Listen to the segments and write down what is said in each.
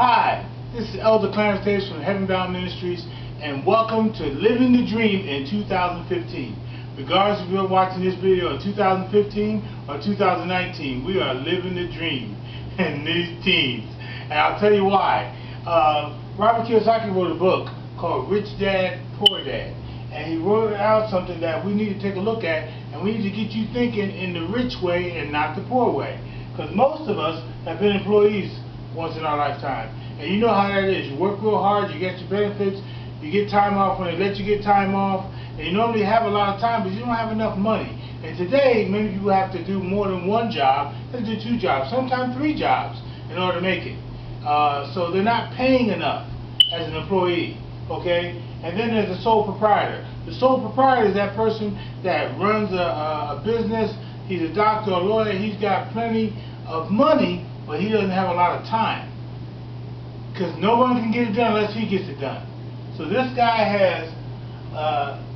Hi, this is Elder Clarence Davis from Heaven Bound Ministries, and welcome to Living the Dream in 2015. Regardless if you're watching this video in 2015 or 2019, we are living the dream in these teens. And I'll tell you why. Robert Kiyosaki wrote a book called Rich Dad, Poor Dad. And he wrote out something that we need to take a look at, and we need to get you thinking in the rich way and not the poor way. Because most of us have been employees once in our lifetime. And you know how that is. You work real hard, you get your benefits, you get time off when they let you get time off, and you normally have a lot of time, but you don't have enough money. And today, many people have to do more than one job, they do 2 jobs, sometimes 3 jobs in order to make it. So they're not paying enough as an employee, okay? And then there's the sole proprietor. The sole proprietor is that person that runs a business. He's a doctor or a lawyer, he's got plenty of money, but he doesn't have a lot of time. Because no one can get it done unless he gets it done. So this guy has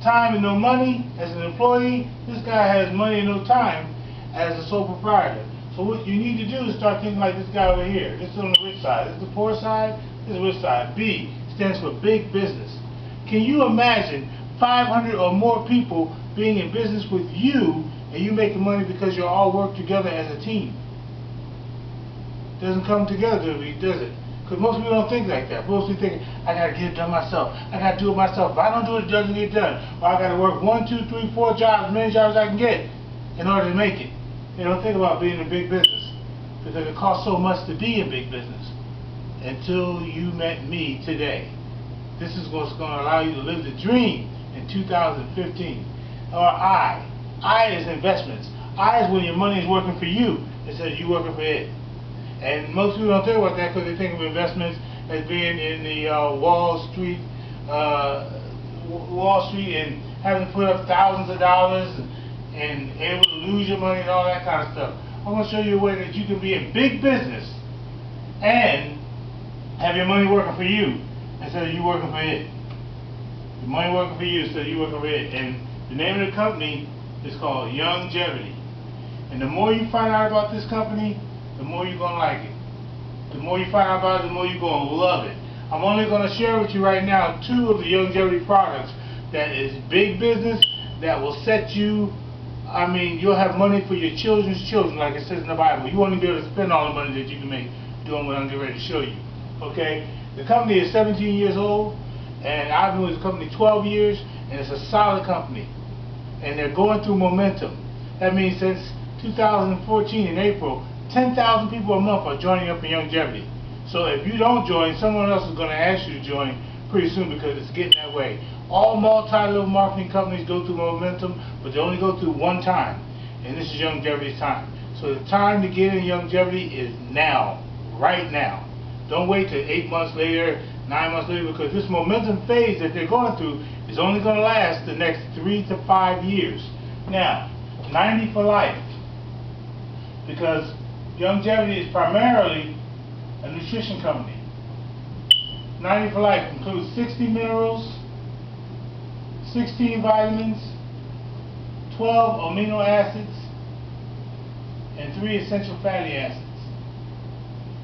time and no money as an employee. This guy has money and no time as a sole proprietor. So what you need to do is start thinking like this guy over here. This is on the rich side. This is the poor side. This is the rich side. B stands for big business. Can you imagine 500 or more people being in business with you and you making money because you all work together as a team? Doesn't come together, does it? Because most people don't think like that. Most people think, I got to get it done myself. I got to do it myself. If I don't do it, it doesn't get done. Or I got to work 1, 2, 3, 4 jobs, as many jobs I can get in order to make it. They don't think about being in big business because it costs so much to be in big business. Until you met me today. This is what's going to allow you to live the dream in 2015. Or I. I is investments. I is when your money is working for you instead of you working for it. And most people don't think about that because they think of investments as being in the Wall Street and having to put up thousands of dollars and able to lose your money and all that kind of stuff. I'm going to show you a way that you can be in big business and have your money working for you instead of you working for it. Your money working for you instead of you working for it. And the name of the company is called Longevity. And the more you find out about this company, the more you're going to like it. The more you find out about it, the more you're going to love it. I'm only going to share with you right now 2 of the Longevity products that is big business that will set you, I mean, you'll have money for your children's children, like it says in the Bible. You won't even be able to spend all the money that you can make doing what I'm getting ready to show you. Okay? The company is 17 years old, and I've been with the company 12 years, and it's a solid company. And they're going through momentum. That means since 2014 in April, 10,000 people a month are joining up in Longevity. So if you don't join, someone else is going to ask you to join pretty soon because it's getting that way. All multi-level marketing companies go through momentum, but they only go through one time. And this is Longevity's time. So the time to get in Longevity is now, right now. Don't wait till 8 months later, 9 months later, because this momentum phase that they're going through is only going to last the next 3 to 5 years. Now, 90 for life. Because Longevity is primarily a nutrition company. 90 for life includes 60 minerals, 16 vitamins, 12 amino acids, and 3 essential fatty acids.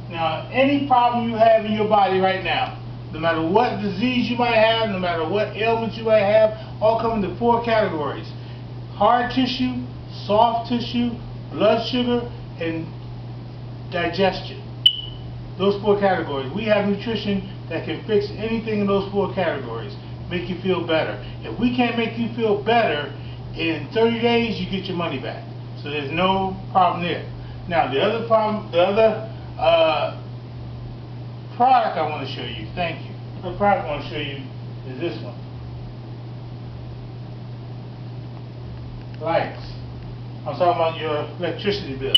Now, any problem you have in your body right now, no matter what disease you might have, no matter what ailments you might have, all come into 4 categories. Hard tissue, soft tissue, blood sugar, and digestion. Those 4 categories. We have nutrition that can fix anything in those 4 categories. Make you feel better. If we can't make you feel better, in 30 days you get your money back. So there's no problem there. Now the other problem, the other product I want to show you, thank you. The product I want to show you is this one. Lights. I'm talking about your electricity bill.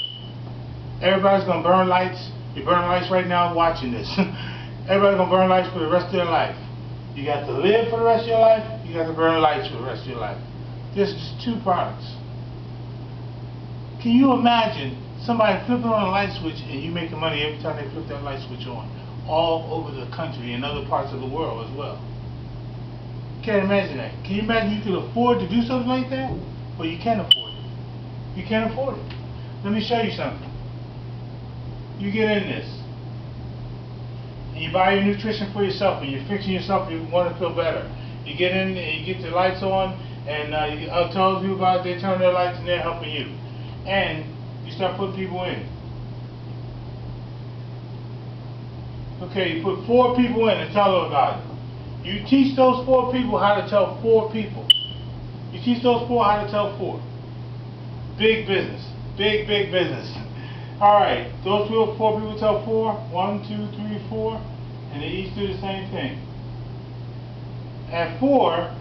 Everybody's going to burn lights. You're burning lights right now watching this. Everybody's going to burn lights for the rest of their life. You got to live for the rest of your life. You got to burn lights for the rest of your life. This is just 2 products. Can you imagine somebody flipping on a light switch and you making money every time they flip that light switch on? All over the country and other parts of the world as well. Can't imagine that. Can you imagine you could afford to do something like that? Well, you can't afford it. You can't afford it. Let me show you something. You get in this. you buy your nutrition for yourself, and you're fixing yourself, you want to feel better. You get in and you get the lights on, and you tell people about it, they turn their lights and they're helping you. And you start putting people in. Okay, you put 4 people in and tell them about it. You teach those 4 people how to tell 4 people. You teach those 4 how to tell 4. Big business. Big business. Alright, those 4 people tell 4. 1, 2, 3, 4. And they each do the same thing. At 4,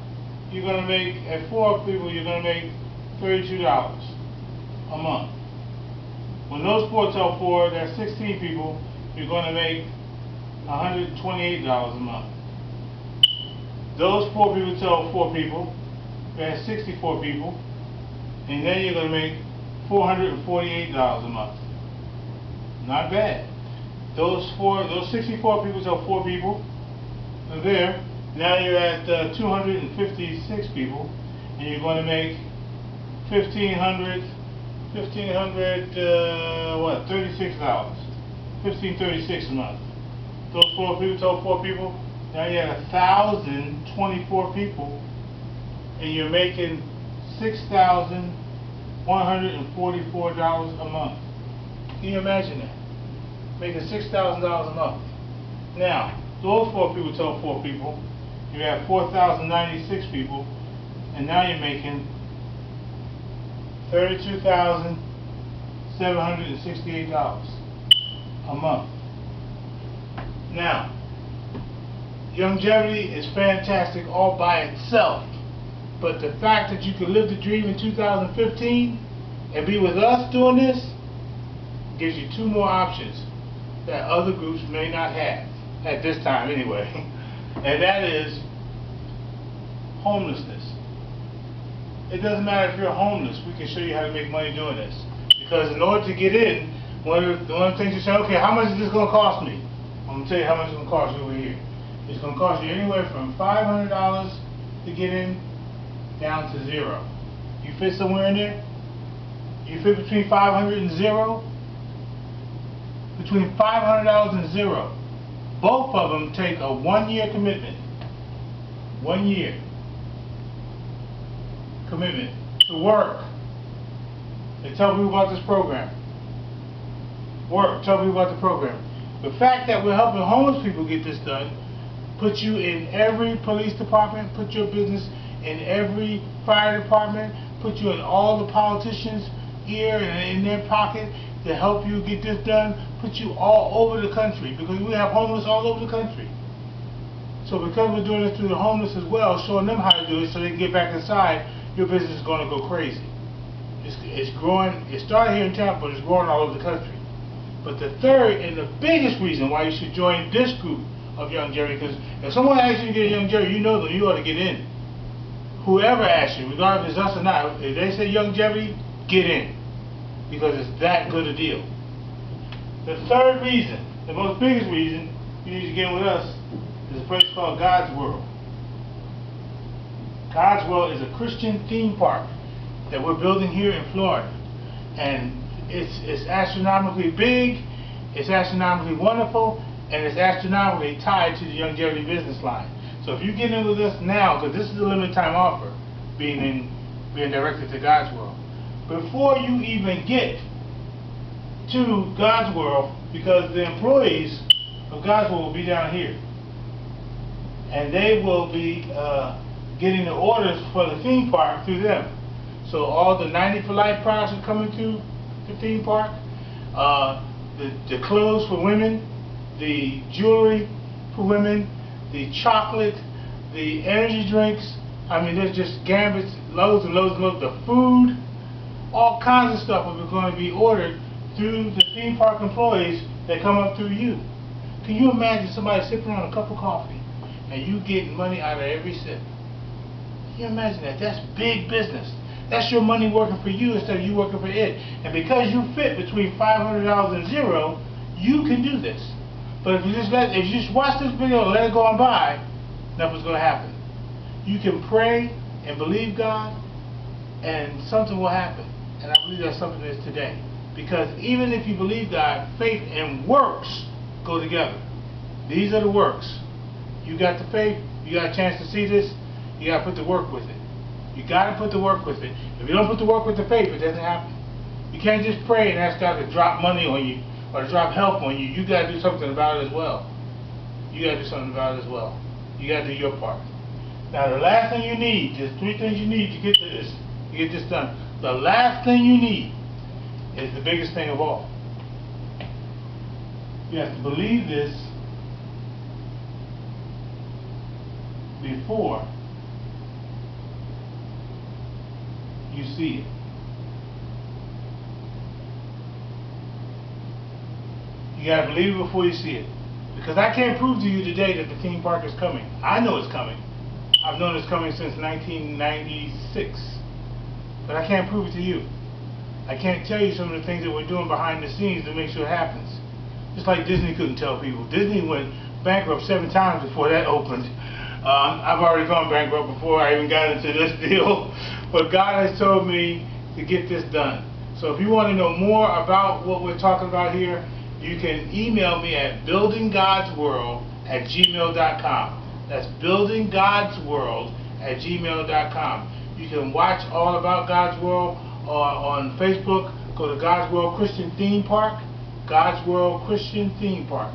you're going to make, at 4 people, you're going to make $32 a month. When those 4 tell 4, that's 16 people, you're going to make $128 a month. Those 4 people tell 4 people, that's 64 people, and then you're going to make $448 a month. Not bad. Those 64 people tell 4 people, and there. Now you're at 256 people, and you're going to make $36. $1,536 a month. Those 4 people told 4 people. Now you're at 1,024 people, and you're making $6,144 a month. Can you imagine that? Making $6,000 a month. Now, those 4 people told 4 people. You have 4,096 people, and now you're making $32,768 a month. Now, longevity is fantastic all by itself, but the fact that you could live the dream in 2015 and be with us doing this gives you 2 more options that other groups may not have, at this time anyway. And that is homelessness. It doesn't matter if you're homeless, we can show you how to make money doing this. Because in order to get in, one of the things you say, okay, how much is this going to cost me? I'm going to tell you how much it's going to cost you over here. It's going to cost you anywhere from $500 to get in down to 0. You fit somewhere in there? You fit between $500 and 0? Between $500 and 0. Both of them take a 1-year commitment. 1 year commitment to work. They tell people about this program. Work. Tell people about the program. The fact that we're helping homeless people get this done puts you in every police department, put your business in every fire department, put you in all the politicians' ear and in their pocket to help you get this done, put you all over the country, because we have homeless all over the country. So because we're doing this through the homeless as well, showing them how to do it so they can get back inside, your business is going to go crazy. It's growing. It started here in Tampa, but it's growing all over the country. But the third and the biggest reason why you should join this group of Young Jerry, because if someone asks you to get a Young Jerry, you know them, you ought to get in. Whoever asks you, regardless if it's us or not, if they say Young Jerry, get in. Because it's that good a deal. The third reason, the most biggest reason you need to get in with us is a place called God's World. God's World is a Christian theme park that we're building here in Florida. And it's astronomically big, it's astronomically wonderful, and it's astronomically tied to the Young Jerry business line. So if you get in with us now, because this is a limited time offer, being directed to God's World, before you even get to God's World, because the employees of God's World will be down here, and they will be getting the orders for the theme park through them. So all the 90 for Life products are coming through the theme park, the clothes for women, the jewelry for women, the chocolate, the energy drinks. I mean, there's just gambits, loads and loads and loads. The food, all kinds of stuff are going to be ordered through the theme park employees that come up through you. Can you imagine somebody sipping on a cup of coffee and you getting money out of every sip? Can you imagine that? That's big business. That's your money working for you instead of you working for it. And because you fit between $500 and 0, you can do this. But if you just watch this video and let it go on by, nothing's going to happen. You can pray and believe God, and something will happen. And I believe that something is today. Because even if you believe God, faith and works go together. These are the works. You got the faith, you got a chance to see this, you got to put the work with it. You got to put the work with it. If you don't put the work with the faith, it doesn't happen. You can't just pray and ask God to drop money on you or to drop help on you. You got to do something about it as well. You got to do something about it as well. You got to do your part. Now the last thing you need, there's 3 things you need to get this, to get this done. The last thing you need is the biggest thing of all. You have to believe this before you see it. You gotta believe it before you see it. Because I can't prove to you today that the theme park is coming. I know it's coming. I've known it's coming since 1996. But I can't prove it to you. I can't tell you some of the things that we're doing behind the scenes to make sure it happens. Just like Disney couldn't tell people. Disney went bankrupt 7 times before that opened. I've already gone bankrupt before I even got into this deal. But God has told me to get this done. So if you want to know more about what we're talking about here, you can email me at buildinggodsworld@gmail.com. That's buildinggodsworld@gmail.com. You can watch all about God's World on Facebook. Go to God's World Christian Theme Park. God's World Christian Theme Park.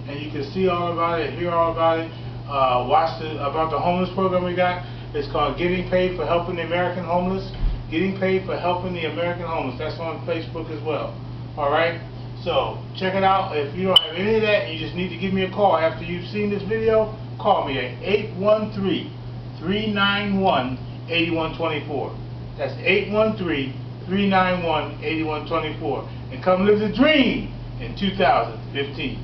And you can see all about it, hear all about it. Watch about the homeless program we got. It's called Getting Paid for Helping the American Homeless. Getting Paid for Helping the American Homeless. That's on Facebook as well. Alright? So, check it out. If you don't have any of that and you just need to give me a call after you've seen this video, call me at 813-391-8124. That's 813-391-8124. And come live the dream in 2015.